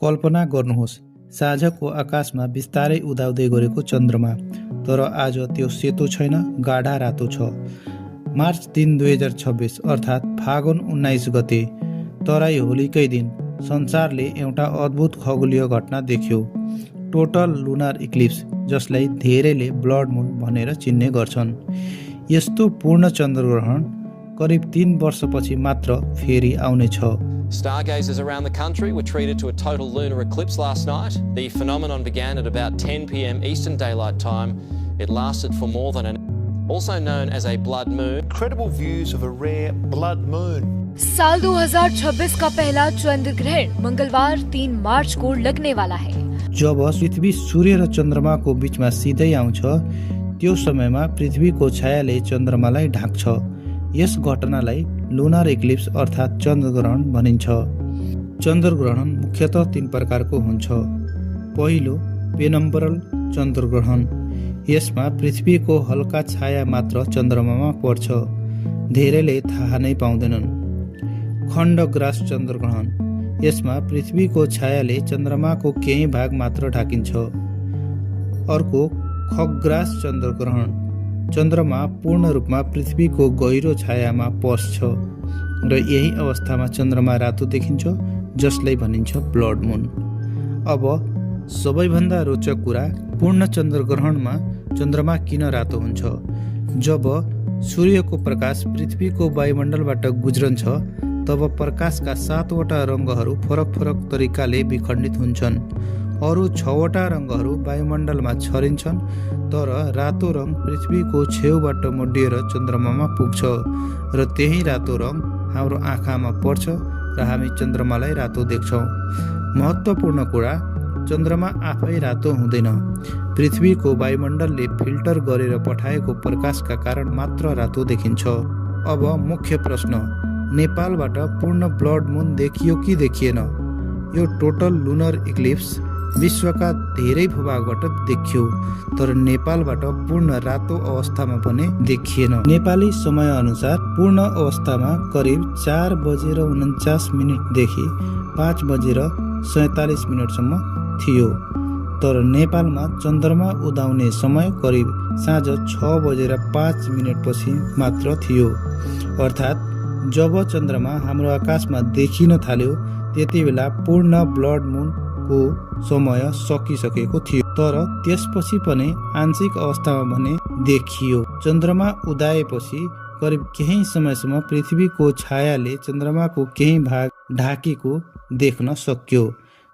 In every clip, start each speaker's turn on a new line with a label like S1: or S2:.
S1: कल्पना गर्नुहोस्, साँझको आकाशमा बिस्तारै उदाउँदै गरेको चन्द्रमा, तर आज त्यो सेतो छैन, गाढा रातो छ। मार्च 3 2026 अर्थात् फागुन 19 गते, तराई होलीकै दिन संसारले एउटा अद्भुत खगोलीय घटना देख्यो, टोटल लुनार इक्लिप्स, जसलाई धेरैले ब्लड मुन भनेर चिन्ने गर्छन्। यस्तो पूर्ण चन्द्रग्रहण करिब 3 वर्षपछि मात्र फेरि आउनेछ।
S2: Stargazers around the country were treated to a total lunar eclipse last night. The phenomenon began at about 10 p.m. Eastern Daylight Time. It lasted for more than an hour. Also known as a blood moon.
S3: Incredible views of a rare blood moon.
S4: साल 2026 का पहला चंद्र ग्रहण मंगलवार 3 March को लगने वाला है।
S1: जब पृथ्वी सूर्य र चन्द्रमाको बीचमा सिधै आउँछ, त्यो समयमा पृथ्वीको छायाले चन्द्रमालाई ढाक्छ। यस घटनालाई लुनार इक्लिप्स अर्थात् चन्द्रग्रहण भनिन्छ। चन्द्रग्रहण मुख्यतः 3 प्रकारको हुन्छ। पहिलो, पेनम्बरल चन्द्रग्रहण। यसमा पृथ्वीको हल्का छाया मात्र चन्द्रमामा पर्छ, धेरैले थाहा नै पाउँदैनन्। खण्डग्रास चन्द्रग्रहण। यसमा पृथ्वीको छायाले चन्द्रमाको केही भाग मात्र ढाकिन्छ। अर्को, खग्रास चन्द्रग्रहण। चन्द्रमा पूर्ण रूपमा पृथ्वीको गहिरो छायामा पर्छ र यही अवस्थामा चन्द्रमा रातो देखिन्छ, जसलाई भनिन्छ ब्लड मुन। अब सबैभन्दा रोचक कुरा, पूर्ण चन्द्रग्रहणमा चन्द्रमा किन रातो हुन्छ? जब सूर्यको प्रकाश पृथ्वीको वायुमण्डलबाट गुज्रन्छ, तब प्रकाशका 7वटा रङ्गहरू फरक फरक तरिकाले विखण्डित हुन्छन्। अरू 6वटा रङ्गहरू वायुमण्डलमा छरिन्छन्, तर रातो रङ पृथ्वीको छेउबाट मड्डिएर चन्द्रमामा पुग्छ र त्यही रातो रङ हाम्रो आँखामा पर्छ र हामी चन्द्रमालाई रातो देख्छौँ। महत्त्वपूर्ण कुरा, चन्द्रमा आफै रातो हुँदैन, पृथ्वीको वायुमण्डलले फिल्टर गरेर पठाएको प्रकाशका कारण मात्र रातो देखिन्छ। अब मुख्य प्रश्न, नेपालबाट पूर्ण ब्लड मुन देखियो कि देखिएन? यो टोटल लुनर इक्लिप्स विश्वका धेरै भूभागबाट देखियो, तर नेपालबाट पूर्ण रातो अवस्थामा पनि देखिएन। नेपाली समय अनुसार पूर्ण अवस्थामा करिब 4:49 देखि 5:47 सम्म थियो, तर नेपालमा चन्द्रमा उदाउने समय करिब साँझ 6:05 पछि मात्र थियो। अर्थात् जब चन्द्रमा हाम्रो आकाशमा देखिन थाल्यो, त्यति बेला पूर्ण ब्लड मुन को समय सकिसकेको थियो, तर त्यसपछि पनि आंशिक अवस्थामा भने देखियो। चन्द्रमा उदाएपछि करिब केही समयसम्म पृथ्वीको छायाले चन्द्रमाको केही भाग ढाकेको देख्न सक्यो।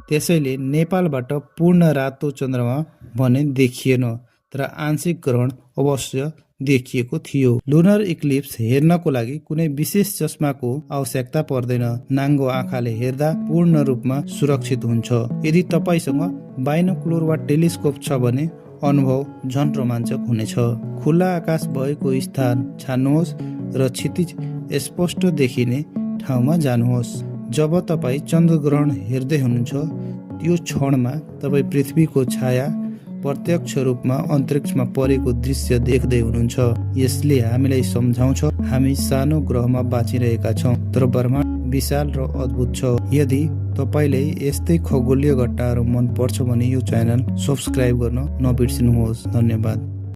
S1: त्यसैले नेपालबाट पूर्ण रातो चन्द्रमा भने देखिएन, तर आंशिक ग्रहण अवश्य देखिएको थियो। लुनर इक्लिप्स हेर्नको लागि कुनै विशेष चस्माको आवश्यकता पर्दैन। नाङ्गो आँखाले हेर्दा पूर्ण रूपमा सुरक्षित हुन्छ। यदि तपाईसँग बाइनोकुलर वा टेलिस्कोप छ भने अनुभव झन रोमाञ्चक हुनेछ। खुला आकाश भएको स्थान छान्नुहोस् र क्षितिज स्पष्ट देखिने ठाउँमा जानुहोस्। जब तपाईँ चन्द्रग्रहण हेर्दै हुनुहुन्छ, त्यो क्षणमा तपाईँ पृथ्वीको छाया प्रत्यक्ष रूपमा अन्तरिक्षमा परेको दृश्य देख्दै हुनुहुन्छ। यसले हामीलाई सम्झाउँछ हामी सानो ग्रहमा बाँचिरहेका छौँ, तर ब्रह्माण्ड विशाल र अद्भुत छ। यदि तपाईँलाई यस्तै खगोलीय घटनाहरू मन पर्छ भने यो च्यानल सब्स्क्राइब गर्न नबिर्सिनुहोस्। धन्यवाद।